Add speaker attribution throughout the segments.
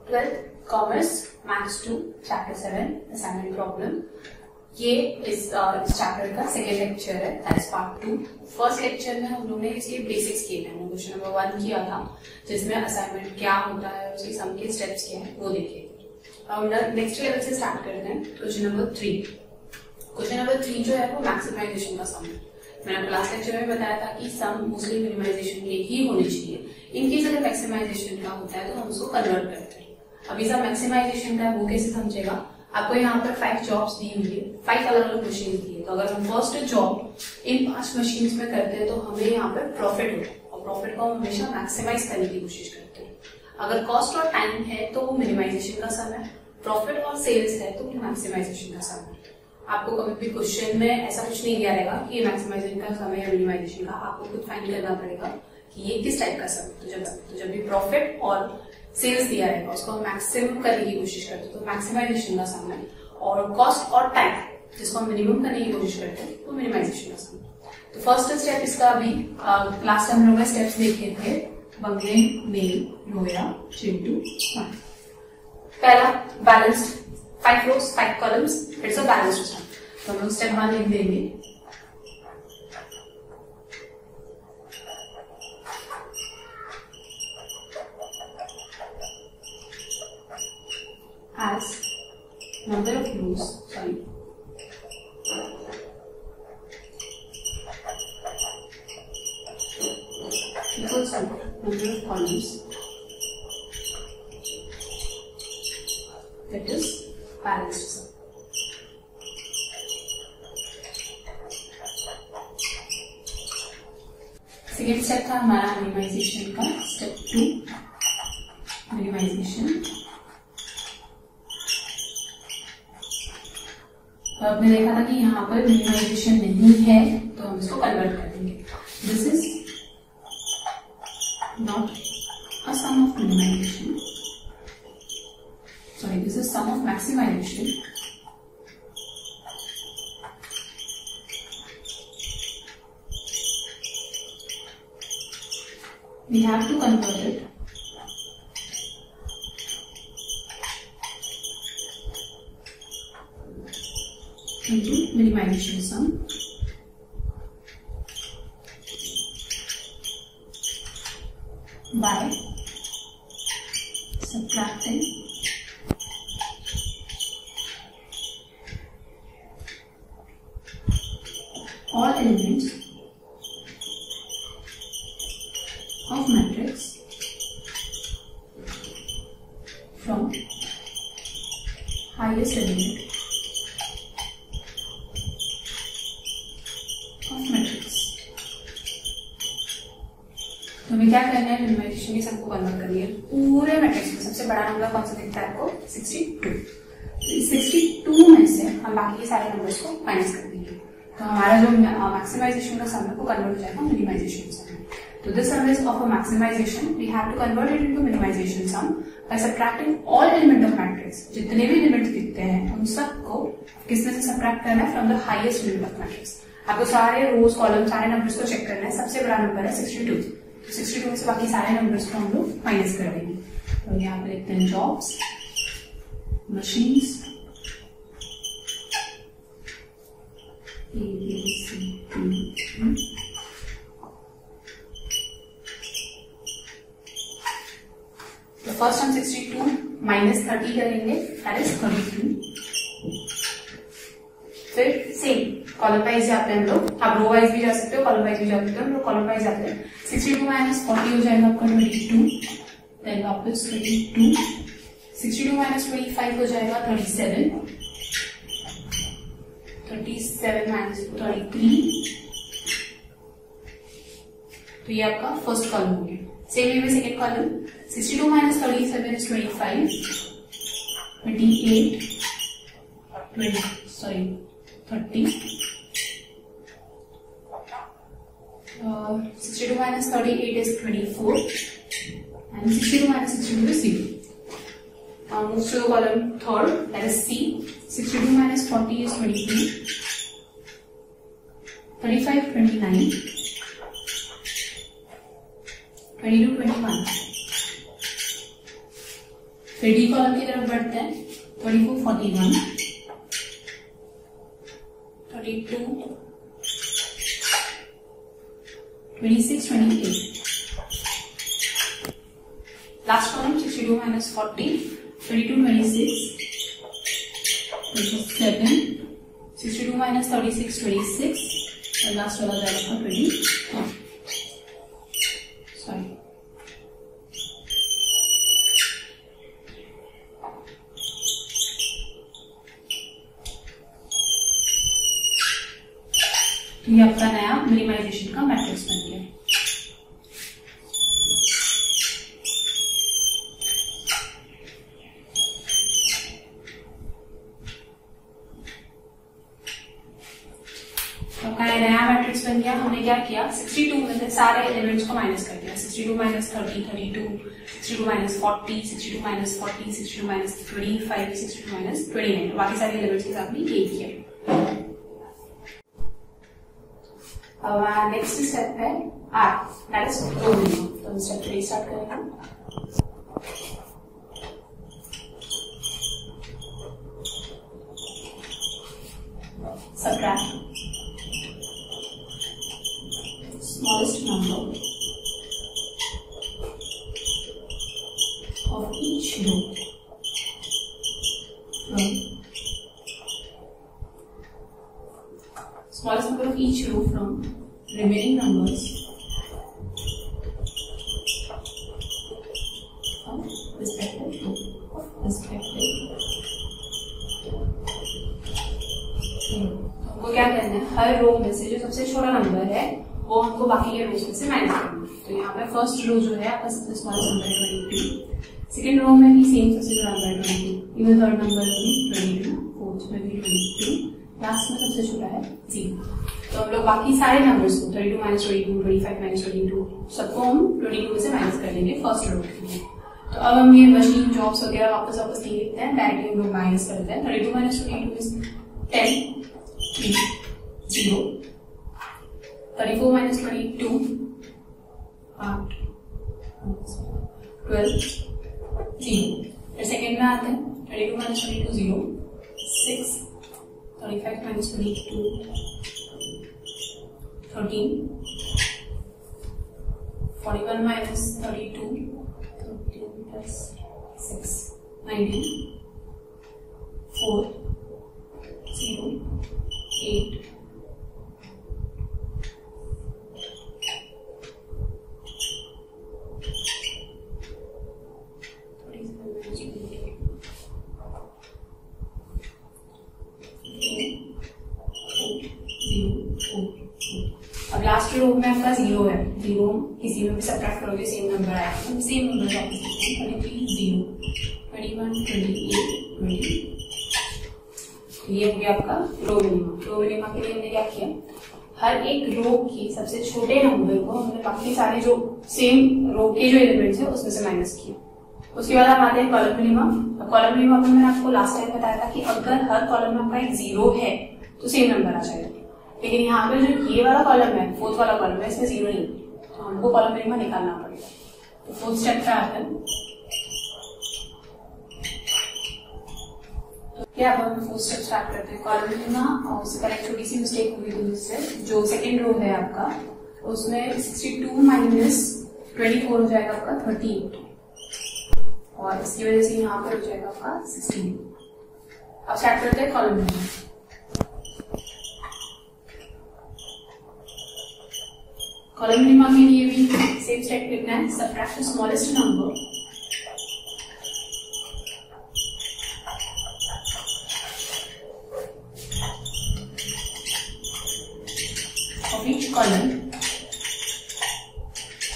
Speaker 1: 12th commerce maths 2 chapter 7 assignment problem. ये इस chapter का सेकेंड लेक्चर है, that is part 2। First lecture में हम लोगों ने इसके बेसिक्स किए थे। हमने क्वेश्चन नंबर 1 किया था जिसमें असाइनमेंट क्या होता है, उसकी सम के स्टेप्स क्या है वो देखे। अब नेक्स्ट लेवल से स्टार्ट करते हैं। Question number 3। क्वेश्चन नंबर 3 जो है वो मैक्सिमाइजेशन का सम है। मैंने क्लास लेक्चर में बताया था कि सम मोस्टली मिनिमाइजेशन के ही होने चाहिए। इनकेस अगर मैक्सिमाइजेशन का होता है तो हम उसको कन्वर्ट करते हैं। अभी सब मैक्सिमाइजेशन का है वो कैसे समझेगा। आपको यहाँ पर 5 जॉब्स दी हुई है, 5 अलग अलग मशीन दी है। तो अगर हम फर्स्ट जॉब इन 5 मशीन में करते हैं तो हमें यहाँ पर प्रॉफिट होता है और प्रॉफिट को हम हमेशा मैक्सिमाइज करने की कोशिश करते हैं। अगर कॉस्ट और टाइम है तो वो मिनिमाइजेशन का सम है, प्रॉफिट और सेल्स है तो वो मैक्सिमाइजेशन का सम है। आपको कभी भी क्वेश्चन में ऐसा कुछ नहीं दिया रहेगा कि ये मैक्सिमाइजेशन का सम है या मिनिमाइजेशन का। आपको खुद फाइंड करना पड़ेगा कि ये किस टाइप का सम है। तो जब भी प्रॉफिट और सेल्स दिया रहेगा उसको हम मैक्सिमम करने की कोशिश करते हैं तो मैक्सिमाइजेशन का सम है। और कॉस्ट और टाइम जिसको हम मिनिमम करने की कोशिश करते हैं तो मिनिमाइजेशन का सम है। तो फर्स्ट स्टेप इसका अभी लास्ट टाइम हम लोग स्टेप्स देखे थे, बंगले, मेल, लोया, चिंटू। पहला balanced 5 rows 5 columns, it's a balanced system. तो हम लोग स्टेप 1 लिख देंगे। As number of rows, equals to number of columns, that is balanced sum. Second step था हमारा मिनिमाइजेशन का, स्टेप 2 मिनिमाइजेशन। आपने देखा था कि यहाँ पर मिनिमाइजेशन नहीं है तो हम इसको कन्वर्ट कर देंगे। This is not a sum of minimisation, sorry this is sum of maximisation. We have to convert it into minimization sum by subtracting all elements of matrix from highest element of matrix। तो हमें क्या करना है, minimisation की सबको convert करनी है। पूरे मैट्रिक्स में सबसे बड़ा नंबर कौन सा दिखता है आपको? 62। तो इस 62 में से हम बाकी के सारे नंबर्स को माइनस कर देंगे तो हमारा जो मैक्सिमाइजेशन का सम है वो कन्वर्ट हो जाएगा minimisation sum. So this sum is of a maximization. We have to convert it into minimization sum by subtracting all element of matrix. जितने भी एलिमेंट्स दिखते हैं उन सबको किसमें से सब्ट्रैक्ट करना है? From the highest element of matrix. आपको सारे रोज कॉलम सारे नंबर्स को चेक करना है। सबसे बड़ा नंबर है 62। तो 62 में से बाकी सारे नंबर्स को हम लोग माइनस कर देंगे। तो यहाँ पे लिखते हैं जॉब्स, मशीन्स, तो फर्स्ट हम 62 माइनस 30 करेंगे, दैट इज 32। फिर सेम कॉलम वाइज जाते हैं हम लोग। आप रो वाइज भी जा सकते हो, कॉलम वाइज भी जा सकते हो। हम लोग कॉलम वाइज जाते हैं। 62 माइनस 40 हो जाएगा आपका 22, देन वापस 22। 62 माइनस 25 हो जाएगा 37, 37 माइनस 33। तो ये आपका फर्स्ट कॉलम हो गया। सेम वे में second column 62 minus 37 is 25, 28, 30। 62 minus 38 is 24 and 62 minus 62 is 0. Now move to the column third, that is C. 62 minus 40 is 23, 35, 29, 22, 21. फिर डी कॉलम की तरफ बढ़ते हैं। 34, 41, 32, 26, 28. Last column 62 minus 40, 22, 26, 27, 62 minus 36, 26, और लास्ट वाला जाएगा 24. सॉरी, तो ये आपका नया मिनिमाइजेशन का मैट्रिक्स बन गया। नया मैट्रिक्स बन गया। हमने क्या किया, 62 में से सारे एलिमेंट्स को माइनस कर दिया। 62 minus 30, 32, 62 minus 40, 62 minus 40, 62 minus 25, 62 minus 29, बाकी सारे एलिमेंट्स के साथ भी यही किया। अब नेक्स्ट स्टेप है r, that is row minimum. तो हम स्टेप 3 स्टार्ट करेंगे। Subtract smallest number of each row from smallest number of each row from remaining numbers of respective row हमको क्या करना है, हर रो में से जो सबसे छोटा नंबर है वो हमको बाकी के रोज में से माइनस करना है। तो यहाँ पे फर्स्ट रो जो है आपका सबसे स्मॉलेस्ट नंबर है 22, सेकंड रो में भी सेम सबसे छोटा नंबर है 22, इवन थर्ड नंबर भी 22, फोर्थ में भी 22, लास्ट में सबसे छोटा है 0। तो हम लोग बाकी सारे नंबर्स को 32 माइनस 22, 25 माइनस 22 सबको हम 22 में से माइनस कर लेंगे फर्स्ट रो के लिए। तो अब हम ये मशीन जॉब्स वगैरह वापस नहीं लिखते हैं, डायरेक्टली हम लोग माइनस करते हैं। 32 माइनस 22 इज 10, 0, 34 minus 22, 8, 12, 0। फिर सेकेंड में आते हैं, 32 minus 22, 0, 6, 35 minus 22, 13, 41 minus 32, 13 plus 6, 19, 4, 0, 8, 0। अब लास्ट रो में आपका 0 है, 0 किसी में भी सब्ट्रैक्ट करोगे सेम नंबर आएगा, सेम नंबर वापस लिखते हैं। 23, 0, 21, 28, 20। ये हो गया आपका रो मिनिमम। रो मिनिमम के लिए हमने क्या किया, हर एक रो की सबसे छोटे नंबर को हमने बाकी सारे जो सेम रो के जो एलिमेंट्स है उसमें से माइनस किया। उसके बाद हम आते हैं कॉलम मिनिमम। कॉलम मिनिमम में मैंने आपको लास्ट टाइम बताया था कि अगर हर कॉलम में आपका एक 0 है तो सेम नंबर आ जाएगा, लेकिन यहाँ पे जो ये वाला कॉलम है, फोर्थ वाला कॉलम है, इसमें 0 नहीं है, तो हमको कॉलम मिनिमम निकालना पड़ेगा। तो फोर्थ स्टेप पे आते हैं। क्या अब हम फोर्थ स्टेप स्टार्ट करते हैं कॉलम मिनिमम। और उससे पहले छोटी सी मिस्टेक हुई थी मुझसे, जो सेकेंड रो है आपका उसमें 62 माइनस 24 हो जाएगा आपका 38, और इसकी वजह से यहाँ पर हो जाएगा आपका 16। अब स्टार्ट करते हैं कॉलम मिनिमम। कॉलम मिनिमम के लिए भी सेम स्टेप लिखना है, subtract the smallest number of each column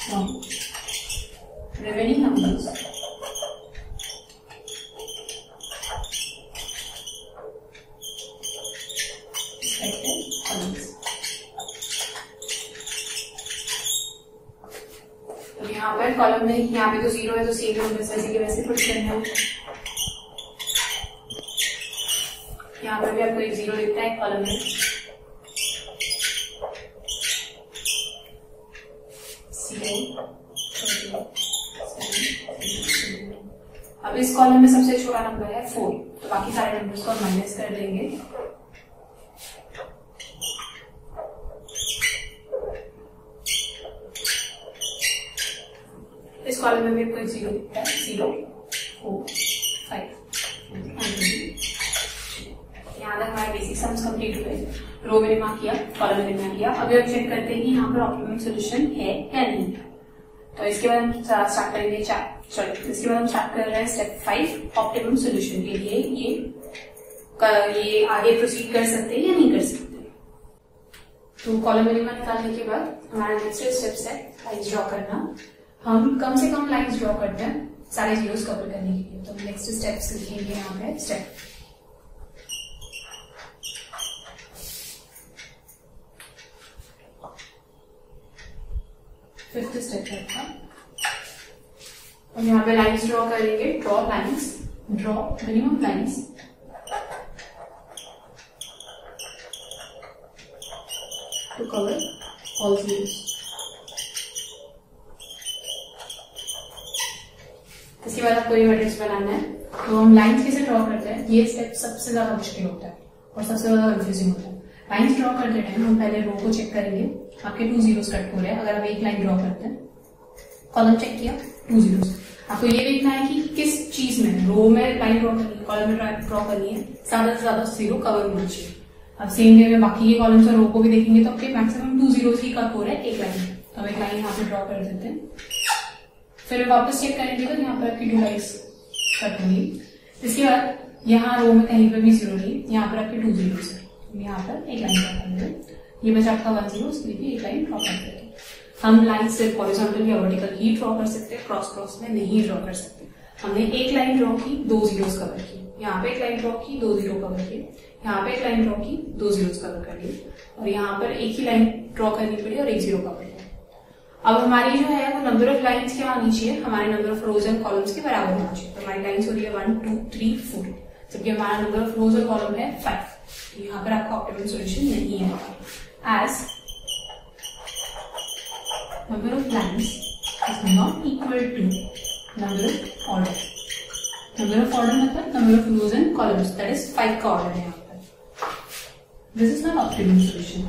Speaker 1: from remaining numbers respective columns। तो यहाँ पर कॉलम में, यहाँ पे तो 0 है तो सेम नंबर वैसे के वैसे पुट करना है। यहाँ पर भी आपको एक 0 दिखता है कॉलम में। अब इस कॉलम में सबसे छोटा नंबर है 4, तो बाकी सारे नंबर्स को हम माइनस कर देंगे। इस कॉलम में मेरे को 0 दिखता है, 0 4 5। यहाँ तक हमारे बेसिक सम्स कंप्लीट हुए। रो मिनिमा किया, कॉलम मिनिमा किया। अभी हम चेक करते हैं कि यहाँ पर ऑप्टिमम सोल्यूशन है या नहीं। तो इसके बाद हम स्टार्ट करेंगे इसके बाद हम स्टार्ट कर रहे हैं स्टेप 5 ऑप्टिमम सोल्यूशन के लिए। ये आगे प्रोसीड कर सकते हैं या नहीं कर सकते। तो कॉलम मिनिमा निकालने के बाद हमारा नेक्स्ट स्टेप है लाइन्स ड्रॉ करना। हम कम से कम लाइन्स ड्रॉ करते हैं सारे जीरोस कवर करने के लिए। तो नेक्स्ट स्टेप्स लिखेंगे यहाँ पे स्टेप। फिफ्थ स्टेप है था, और यहाँ पे लाइन्स ड्रॉ करेंगे। Draw lines, draw minimum lines to cover all zeros. इसके बाद आपको ये मैट्रिक्स बनाना है। तो हम लाइन्स कैसे ड्रॉ करते हैं, ये स्टेप सबसे ज्यादा मुश्किल होता है और सबसे ज्यादा कंफ्यूजिंग होता है। लाइन्स ड्रॉ करते टाइम हम पहले रो को चेक करेंगे, आपके 2 जीरोस कट हो रहे हैं। अगर आप एक लाइन ड्रॉ करते हैं, कॉलम चेक किया 2 जीरोस, आपको ये देखना है कि किस चीज में, रो में लाइन ड्रॉ करनी है, कॉलम में ड्रॉ करनी है, ज्यादा से ज्यादा 0 कवर होना चाहिए। अब सेम वे में बाकी के कॉलम्स और रो को भी देखेंगे तो आपके मैक्सिमम 2 जीरोस ही कट हो रहे हैं एक लाइन में। तो हम एक लाइन यहाँ पे ड्रॉ कर देते हैं। फिर वापस चेक करेंगे तो यहाँ पर आपकी 2 लाइन्स कट होंगी। इसके बाद यहाँ रो में कहीं पर भी 0 नहीं, यहाँ पर आपके 2 जीरोस है। यहाँ पर एक लाइन ड्रॉ करेंगे, ये बचा आपका 1 जीरो, इसलिए भी एक लाइन ड्रॉ कर देते हैं। हम लाइन सिर्फ हॉरिजॉन्टल या वर्टिकल ही ड्रॉ कर सकते हैं, क्रॉस क्रॉस में नहीं ड्रॉ कर सकते। हमने एक लाइन ड्रॉ की, 2 जीरोस कवर किए। यहाँ पे एक लाइन ड्रॉ की, 2 जीरो कवर किए। यहाँ पे एक लाइन ड्रॉ की, 2 जीरोस कवर कर लिए, और यहाँ पर एक ही लाइन ड्रॉ करनी पड़ी और 1 जीरो कवर किया। अब हमारी जो है वो नंबर ऑफ लाइन्स क्या होनी चाहिए, हमारे number of rows and columns के बराबर होना चाहिए। तो हमारी लाइन्स हो रही है 1 2 3 4, जबकि हमारा नंबर ऑफ रोज और कॉलम है 5। यहाँ पर आपका ऑप्टिमम सॉल्यूशन नहीं है, as number of lines is not equal to number of order. Number of order मतलब number of rows and columns, that is 5 का order है यहाँ पर। This is not optimum solution.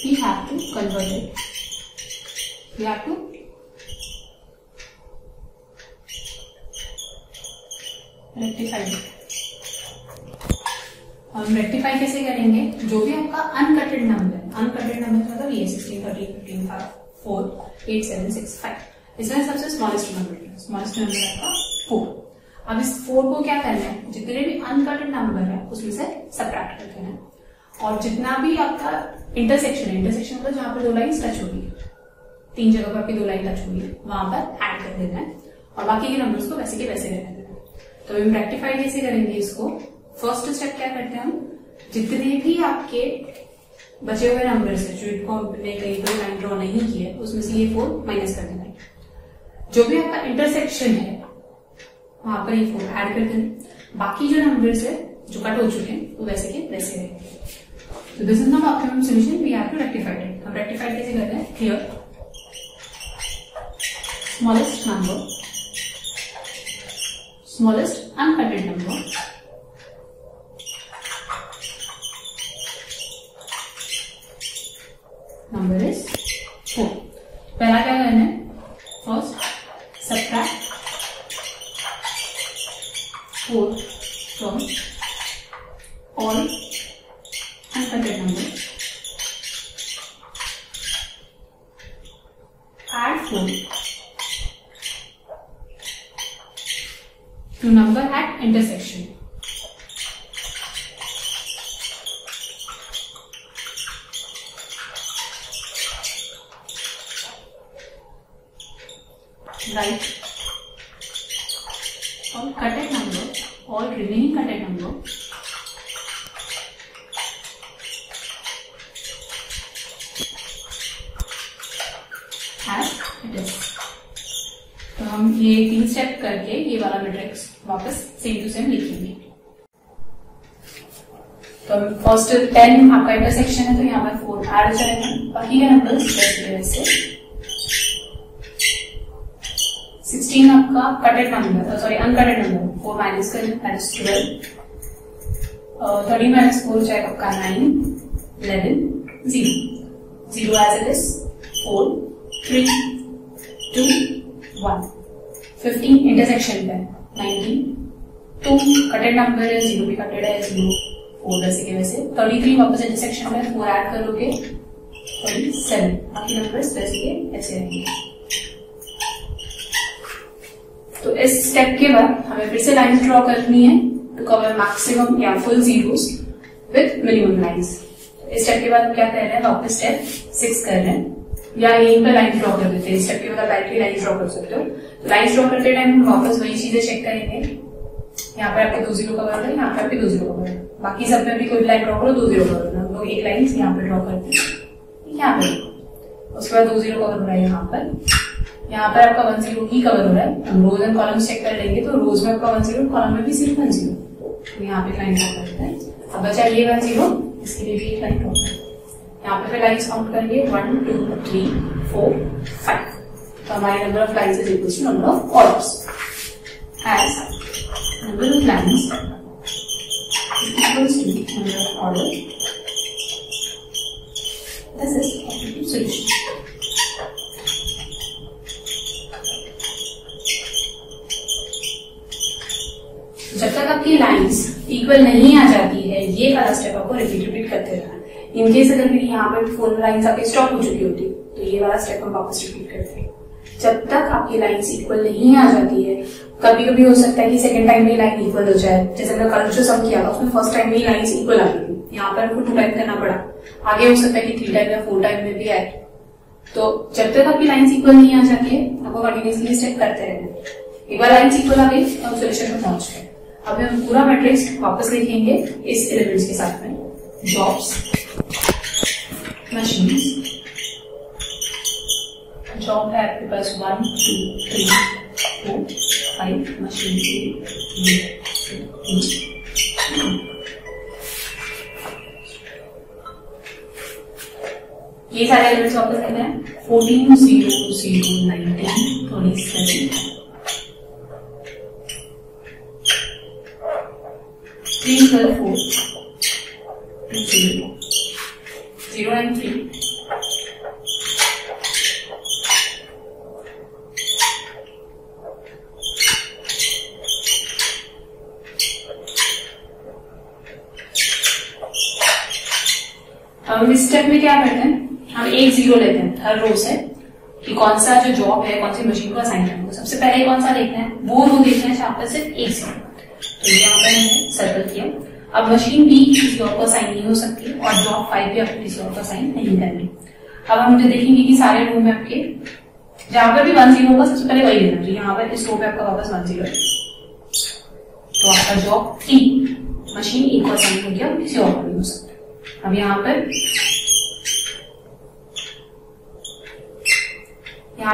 Speaker 1: We have to convert it. We have to rectify. हम rectify कैसे करेंगे, जो भी आपका अनकटेड नंबर है, अनकटेड नंबर मतलब ये 16 13 15 5 4 8 7 6 5, इसमें सबसे स्मॉलेस्ट नंबर है, स्मॉलेस्ट नंबर आपका 4। अब इस 4 को क्या करना है, जितने भी अनकटेड नंबर है उसमें से सबट्रैक्ट कर देना है, और जितना भी आपका इंटरसेक्शन है, इंटरसेक्शन मतलब जहां पर 2 लाइन टच होगी, 3 जगह पर आपकी 2 लाइन टच होगी, वहां पर ऐड कर देना है, और बाकी के नंबर्स को वैसे के वैसे रहने देना है। तो हम रेक्टिफाई कैसे करेंगे इसको, फर्स्ट स्टेप क्या करते हैं हम, जितने भी आपके बचे हुए नंबर्स है, जो इनको हमने कहीं पर लाइन ड्रॉ नहीं की है, उसमें से ये 4 माइनस कर देना है। जो भी आपका इंटरसेक्शन है वहां पर ये 4 ऐड कर देना। बाकी जो नंबर्स है जो कट हो चुके हैं वो वैसे के वैसे रहेंगे। तो this is not optimum solution, we have to rectify it. हम रेक्टिफाई कैसे करते हैं, here smallest number, smallest uncutted number is 4। पहला क्या करना है, first subtract 4 from all uncutted number, add 4 to number at intersection. Write all cutted number, all remaining cutted number as it is. तो हम ये 3 स्टेप करके ये वाला मैट्रिक्स वापस सेम टू सेम लिखेंगे। तो तो फर्स्ट 10 आपका इंटरसेक्शन है तो यहाँ पर 4 ऐड हो जाएगा, बाकी के नंबर्स वैसे 16 आपका कटेड नंबर, सॉरी अनकटेड नंबर, 4 माइनस करें दैट इज 12, 30 माइनस 4 हो जाएगा आपका 9, 11, 0, 0 एज इट इज, 4, 3, 2, 1, 15 इंटरसेक्शन पे 19, 2 कटेड नंबर है, 0 भी कटेड है, 0, 4 वैसे के वैसे, 33 वापस इंटरसेक्शन में 4 ऐड करोगे 37, बाकी नंबर्स वैसे के ऐसे रहेंगे। तो इस स्टेप के बाद हमें फिर से लाइंस ड्रॉ करनी है टू कवर मैक्सिमम या full zeros with minimum lines. इस स्टेप के बाद हम क्या कर रहे हैं, वापस स्टेप 6 कर रहे हैं, या यहीं पे लाइन ड्रॉ कर देते हैं। स्टेप के बाद डायरेक्टली लाइन ड्रॉ कर सकते हो। तो लाइन ड्रॉ करते टाइम हम वापस वही चीजें चेक करेंगे, यहाँ पर आपके 2 0 कवर हो रहा है, यहाँ पे आपके 2 0 कवर है, बाकी सब में भी कोई लाइन ड्रॉ करो 2 0 कवर होना, हम लोग एक लाइन यहाँ पे ड्रॉ करते हैं, यहाँ पे, उसके बाद 2 0 कवर हो रहा है यहाँ पर आपका 1 0 ही कवर हो रहा है। हम रोज एंड कॉलम चेक कर लेंगे तो रोज में आपका 1 0, कॉलम में भी सिर्फ 1 0, तो यहाँ पे लाइन ड्रॉ करते हैं। अब बचा ये 1 0, इसके लिए भी एक लाइन ड्रॉ करते हैं। यहाँ पे फिर लाइन्स काउंट करेंगे 1 2 3 4 5, तो हमारे number of lines is equal to number of columns, as number of lines equals to number of column. This is solution. जब तक आपकी लाइंस इक्वल नहीं आ जाती है, ये वाला स्टेप आपको रिपीट करते रहना। इनकेस अगर मेरी यहाँ पर 4 लाइंस आपकी स्टॉप हो चुकी होती तो ये वाला स्टेप हम वापस रिपीट करते हैं। जब तक आपकी लाइंस इक्वल नहीं आ जाती है, कभी कभी हो सकता है कि सेकंड टाइम में लाइन इक्वल हो जाए, जैसे मैंने कल जो सम किया था उसमें फर्स्ट टाइम में ही लाइंस इक्वल आ गई थी, यहाँ पर आपको 2 टाइम करना पड़ा, आगे हो सकता है कि 3 टाइम या 4 टाइम में भी आए। तो जब तक आपकी लाइंस इक्वल नहीं आ जाती है, आपको कंटिन्यूसली स्टेप करते रहना। एक बार लाइंस इक्वल आ गई तो हम सोल्यूशन में पहुंच गए। अब हम पूरा मैट्रिक्स वापस लिखेंगे इस एलिमेंट्स के साथ में, जॉब्स, मशीन्स, जॉब है आपके पास 1 2 3 4 5, मशीन ये सारे एलिमेंट्स वापस लिखते हैं। 14 0 0 19 27 3 12 4 2 0 0 9 3 हम इस स्टेप में क्या करते हैं, हम 1 0 लेते हैं हर रो से कि कौन सा जो जॉब है कौन सी मशीन को असाइन करना है। सबसे पहले कौन सा देखना है, वो रो देखना है जहां पर सिर्फ 1 0, तो यहाँ पर मैंने सर्कल किया। अब मशीन भी किसी और को असाइन नहीं हो सकती और जॉब 5 भी आपको किसी और को असाइन नहीं करनी। अब हम जो देखेंगे कि सारे रो में आपके जहां पर भी 1 0 होगा सबसे पहले वही लेना चाहिए। यहाँ पर इस रो पे आपका वापस 1 0 है, तो आपका जॉब 3 मशीन 1 को असाइन हो गया और किसी और को नहीं हो सकता। अब यहाँ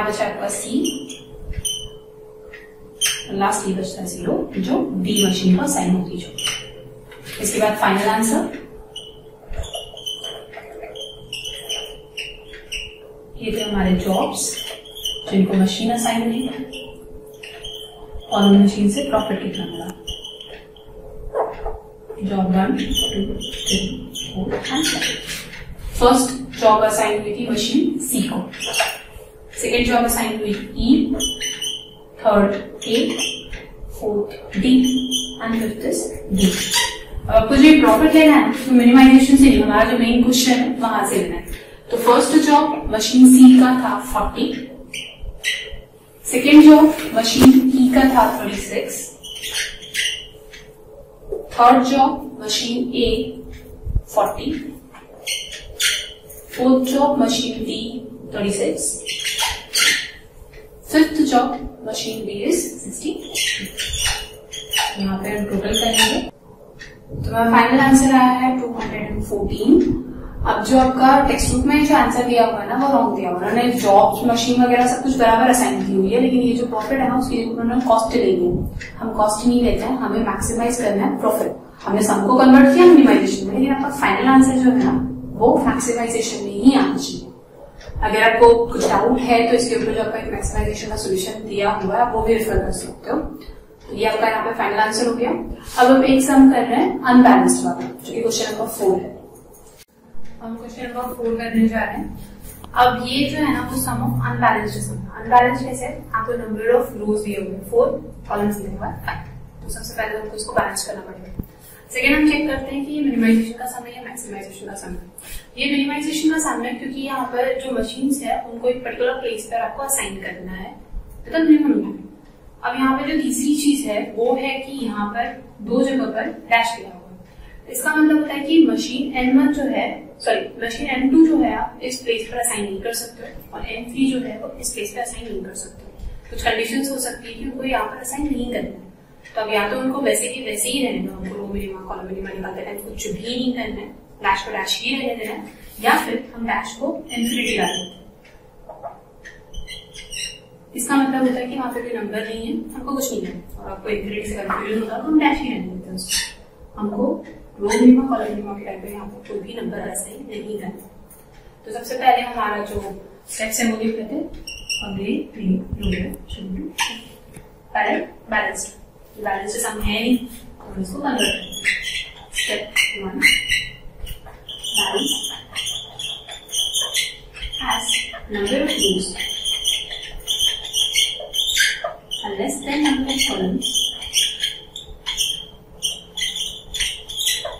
Speaker 1: बचा आपका सी, लास्टली बचता है 0 जो डी मशीन को असाइन होती जो। इसके बाद फाइनल आंसर, ये थे हमारे जॉब्स जिनको मशीन असाइन हुई और उन मशीन से प्रॉफिट कितना मिला। Job 1 2 3 4 and 7। First job assign हुई थी मशीन सी को, सेकेंड जॉब असाइन हुई E, third A, fourth D and fifth is D. अब आपको जो प्रॉफिट लेना है तो मिनिमाइजेशन से नहीं, हमारा जो मेन क्वेश्चन है वहां से लेना है। तो फर्स्ट जॉब मशीन सी का था 40, सेकेंड जॉब मशीन ई का था 36, third job machine A 40, fourth job machine D 36, fifth job machine B is 60। यहाँ पे हम टोटल करेंगे तो मेरा फाइनल आंसर आया है 214। अब जो आपका टेक्स्ट बुक में जो आंसर दिया हुआ है ना वो रॉन्ग दिया हुआ है। उन्होंने जॉब मशीन वगैरह सब कुछ बराबर असाइन की हुई है, लेकिन ये जो प्रॉफिट है ना उसकी उन्होंने कॉस्ट ले ली है। हम कॉस्ट नहीं लेते हैं, हमें मैक्सिमाइज करना है प्रॉफिट। हमने सम को कन्वर्ट किया मिनिमाइजेशन में, लेकिन आपका फाइनल आंसर जो है ना वो मैक्सिमाइजेशन में ही आना चाहिए। अगर आपको कुछ डाउट है तो इसके ऊपर जो आपका एक मैक्सिमाइजेशन का सोल्यूशन दिया हुआ है आप वो भी रेफर कर सकते हो। तो ये आपका यहाँ पे फाइनल आंसर हो गया। अब हम एक सम कर रहे हैं अनबैलेंस्ड वाला, जो कि क्वेश्चन नंबर 4 है। हम क्वेश्चन नंबर 4 करने जा रहे हैं। अब ये जो है ना वो सम ऑफ अनबैलेंस्ड सम। अनबैलेंस्ड कैसे? आपको नंबर ऑफ रोज दिए हुए 4, कॉलम्स दिए हुए 5। तो सबसे पहले हमको इसको बैलेंस करना पड़ेगा। सेकेंड हम चेक करते हैं कि ये मिनिमाइजेशन का सम है या मैक्सिमाइजेशन का सम है। ये मिनिमाइजेशन का सम है क्योंकि यहाँ पर जो मशीन्स है उनको एक पर्टिकुलर प्लेस पर आपको असाइन करना है तो मिनिमम है। अब यहाँ पे जो तीसरी चीज है वो है कि यहाँ पर 2 जगह पर डैश किया हुआ है। इसका मतलब होता है कि मशीन N1 जो है, सॉरी मशीन N2 जो है आप इस प्लेस पर असाइन नहीं कर सकते हो और N3 जो है वो इस प्लेस पर असाइन नहीं कर सकते हो। कुछ कंडीशंस हो सकती है कि उनको यहाँ पर असाइन नहीं करना है। तो अब या तो उनको वैसे की वैसे ही रहने दो, उनको रो मिनिमा कॉलम मिनिमा निकालते टाइम कुछ भी नहीं करना है, डैश को डैश ही रहने देना है, या फिर हम डैश को इन्फिनिटी डाल देते हैं। इसका मतलब होता है कि वहां पे कोई नंबर नहीं है, हमको कुछ नहीं करना, और आपको इन्फिनिटी से कंफ्यूजन होता है तो हम डैश ही रहने देते हैं उसको। हमको रो मिनिमा कॉलम मिनिमा के टाइम पे यहाँ पर कोई भी नंबर ऐसा ही नहीं करना। तो सबसे पहले हमारा जो स्टेप्स है वो लिख लेते हैं। बैलेंस्ड बैलेंस सम है नहीं तो हम इसको कन्वर्ट करते हैं। Step 1 balance has number of rose less than number of columns,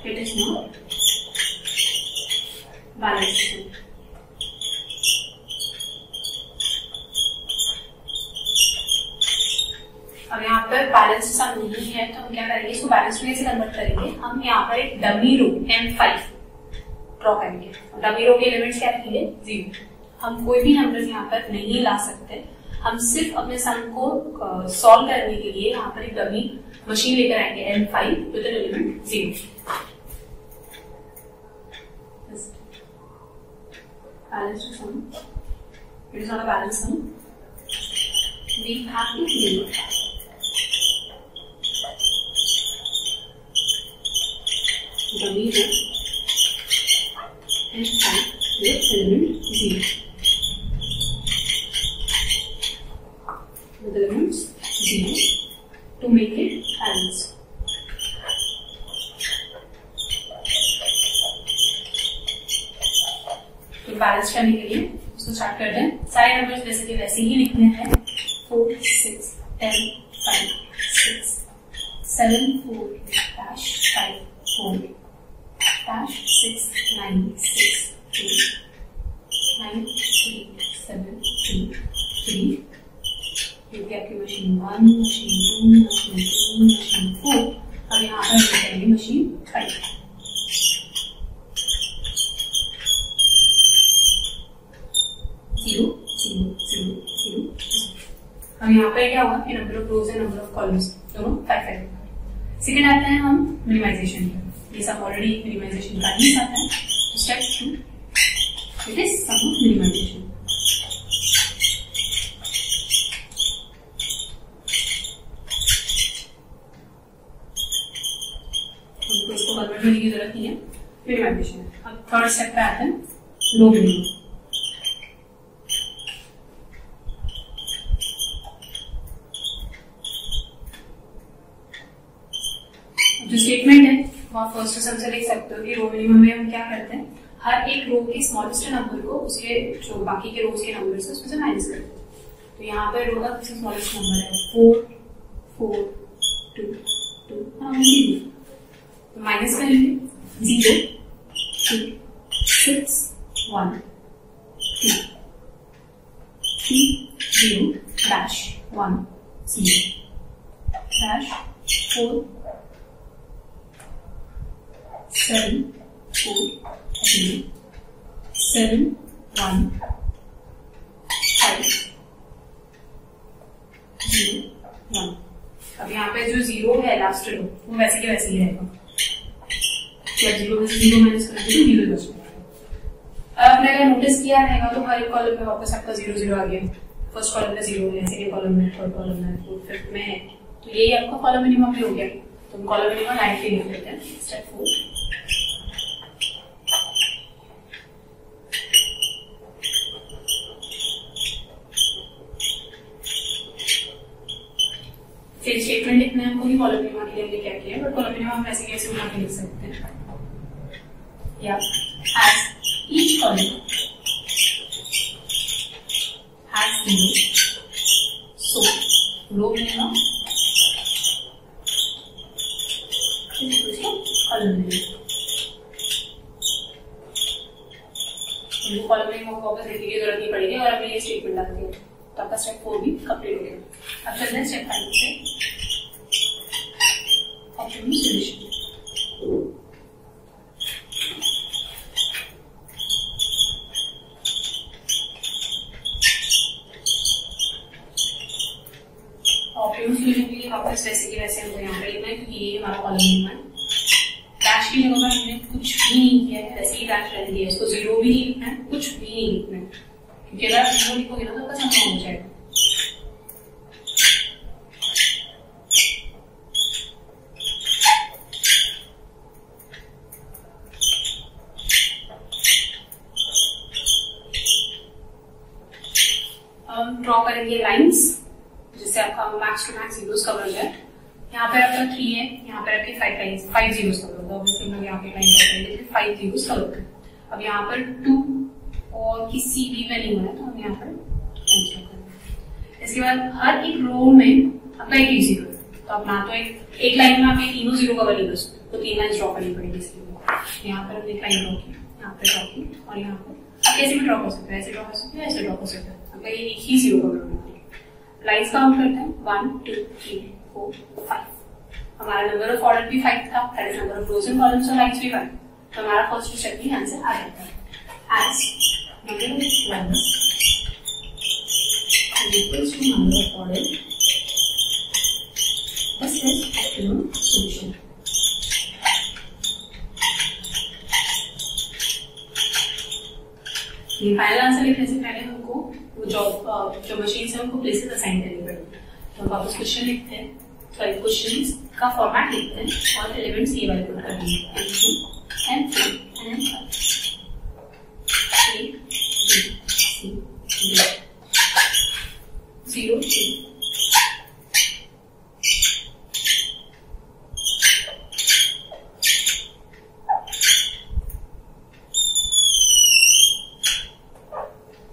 Speaker 1: it is not balanced. अब यहाँ पर बैलेंस सम नहीं है तो हम क्या करेंगे, इसको बैलेंस में कैसे कन्वर्ट करेंगे। हम यहाँ पर एक डमी रो M5 ड्रॉ करेंगे। डमी रो के एलिमेंट्स क्या रखेंगे? 0। हम कोई भी नंबर यहाँ पर नहीं ला सकते, हम सिर्फ अपने सम को सॉल्व करने के लिए यहाँ पर एक डमी मशीन लेकर आएंगे M5 with an element 0। Balanced sum, it is not a balanced sum, we have to clear dummy row M5 with element 0 with elements 0 to make it balanced. तो बैलेंस करने के लिए इसको स्टार्ट करते हैं। सारे नंबर्स जैसे कि वैसे ही लिखने हैं। 4 6 10 5 6 7 4 dash 5 4 dash 6 9 6 2 9 3 7 2 3। ये भी आपकी मशीन 1, मशीन 2, मशीन 3, मशीन 4। अब यहाँ पर लिखेंगे मशीन 5। अब यहाँ पे क्या हुआ कि number of rows and number of columns दोनों 5। सेकेंड आता है हम मिनिमाइजेशन पर। ये सब ऑलरेडी मिनिमाइजेशन का ही आता है। Step 2 it is sum of minimization. हमको इसको कन्वर्ट करने की जरूरत नहीं है, मिनिमाइजेशन। अब थर्ड स्टेप पे आते हैं लो मिनिमम। जो स्टेटमेंट है वो आप फर्स्ट सम से देख सकते हो कि रो मिनिमम में हम क्या करते हैं, हर एक रो के स्मॉलेस्ट नंबर को उसके जो बाकी के रोज के नंबर से उसमें से माइनस करते हैं। तो यहाँ पर रो का सबसे स्मॉलेस्ट नंबर है 4 4 2 2 तो माइनस करेंगे 0 2 6 1 2 3 0 dash 1 0 dash 4 7 4 0 7 1 5 0 1। अब यहाँ पे जो 0 है लास्ट रो वो वैसे के वैसे ही रहेगा। जब 0 में से 0 माइनस करेंगे तो 0 बचेगा। अब आपने अगर नोटिस किया रहेगा तो हर एक कॉलम में वापस आपका 0 0 आ गया। फर्स्ट कॉलम में 0 है, सेकेंड कॉलम में, थर्ड कॉलम में, फोर्थ फिफ्थ में है, तो यही आपका कॉलम मिनिमम भी हो गया। तो कॉलम मिनिमम लाइन लिख लेते हैं। स्टेप 4 फिर स्टेटमेंट लिखना है हमको कि कॉलम मिनिमम के लिए हमने क्या किया, बट कॉलम मिनिमम हम ऐसे कैसे उठा के लिख सकते हैं, या as each column has 0 so row minimum column minimum. Column minimum को वापस लिखने की जरूरत नहीं पड़ेगी और अभी ये स्टेटमेंट डालते हैं तो आपका स्टेप 4 भी कंप्लीट हो गया। अब चलते हैं स्टेप 5 से ऑप्टिमम सॉल्यूशन। ऑप्टिमम सॉल्यूशन के लिए वापस वैसे के वैसे हमको यहाँ पे लिखना है क्योंकि ये हमारा कॉलम मिनिमम है। डैश की जगह पर हमने कुछ भी नहीं किया है, वैसे ही डैश रहने दिया है, इसको 0 भी नहीं लिखना है, कुछ भी नहीं लिखना है, क्योंकि अगर आप 0 लिखोगे ना तो आपका सम हो जाएगा। हम ड्रॉ करेंगे लाइंस जिससे आपका max to max zeros cover हो जाए। यहाँ पे आपका 3 है, यहाँ पे आपके 5 लाइंस 5 जीरोस कवर होगा। ऑब्वियसली हम लोग यहाँ पे लाइन करेंगे 5 जीरोस कवर होगा। अब यहाँ पर 2 और किसी भी में नहीं होना तो हम यहाँ पर कैंसिल करेंगे। इसके बाद हर एक रो में आपका एक जीरो है, तो आप ना तो एक लाइन में आप ये तीनों जीरो कवर नहीं कर सकते, तो 3 लाइन ड्रॉ करनी पड़ेगी। इसलिए यहाँ पर हमने एक लाइन ड्रॉ की, यहाँ पे ड्रॉ की और यहाँ पर आप कैसे भी ड्रॉ कर सकते हैं, ऐसे ड्रॉ कर सकते हैं, ऐसे ड्रॉ कर सकते हैं। आपका ये एक ही जीरो कवर होना चाहिए। लाइन्स काउंट करते हैं 1 2 3 4 5। हमारा नंबर ऑफ ऑर्डर भी 5 था, that is number of rows and columns और लाइन्स भी 1। तो हमारा फर्स्ट स्टेप में आंसर आ जाता है as number of lines equals to number of order, this is optimum solution. ये फाइनल आंसर लिखने से पहले हमको वो जो मशीन से हमको प्लेसेस असाइन करनी पड़ेगी। तो हम वापस क्वेश्चन लिखते हैं, सॉरी क्वेश्चन का फॉर्मेट लिखते हैं और एलिमेंट्स ये वाले पुट करेंगे M2 M3 and M5 A B C D 0 2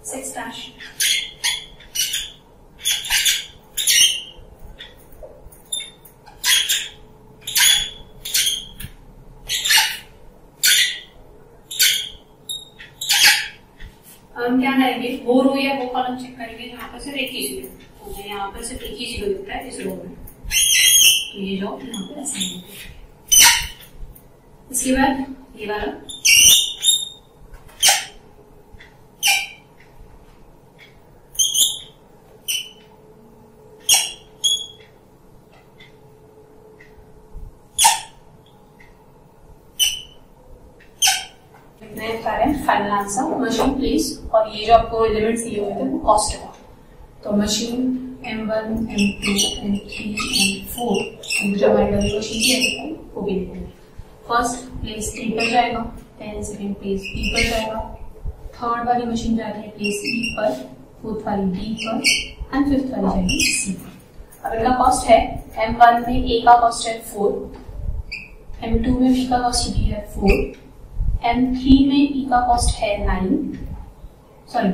Speaker 1: 6 dash हम क्या करेंगे, वो रो या वो कॉलम चेक करेंगे जहाँ पर सिर्फ एक ही जीरो, मुझे यहाँ पर सिर्फ एक ही जीरो दिखता है इस रो में, तो ये जो यहाँ पर असाइन है। इसके बाद ये वाला फाइनल आंसर मशीन प्लेस, और ये जो आपको एलिमेंट्स दिए हुए थे वो कॉस्ट का। तो machine M1 M2 M3 M4 जो हमारे डबल मशीन की है वो भी लिखेंगे। फर्स्ट प्लेस A पर जाएगा, देन सेकंड प्लेस B पर जाएगा, थर्ड वाली मशीन जाती है प्लेस E पर, फोर्थ वाली B पर एंड फिफ्थ वाली जाएगी C पर। अब इनका कॉस्ट है M1 में A का कॉस्ट है 4, M2 में B का कॉस्ट भी है 4, M3 में E का कॉस्ट है 9, सॉरी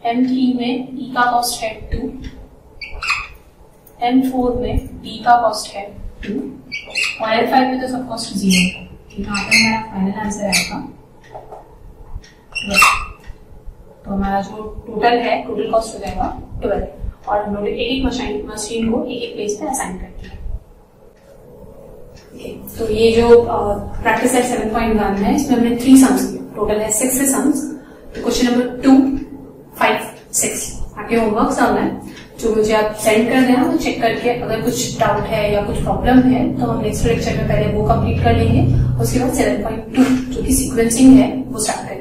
Speaker 1: M3 में E का कॉस्ट है 2, M4 में B का कॉस्ट है 2 और M5 में तो सब कॉस्ट 0 है। यहाँ पर हमारा फाइनल आंसर आएगा 12। तो हमारा जो टोटल है, टोटल कॉस्ट हो जाएगा 12 और हम लोग एक एक मशीन को एक एक प्लेस पे असाइन करते हैं। तो ये जो प्रैक्टिस है 7.1 है, इसमें हमने 3 सम्स किए, टोटल है 6 सम्स। तो क्वेश्चन नंबर 2, 5, 6 आगे होमवर्क सम है जो मुझे आप सेंड कर देना, तो चेक करके अगर कुछ डाउट है या कुछ प्रॉब्लम है तो हम नेक्स्ट लेक्चर में पहले वो कंप्लीट कर लेंगे, उसके बाद 7.2 जो कि सीक्वेंसिंग है वो स्टार्ट करेंगे।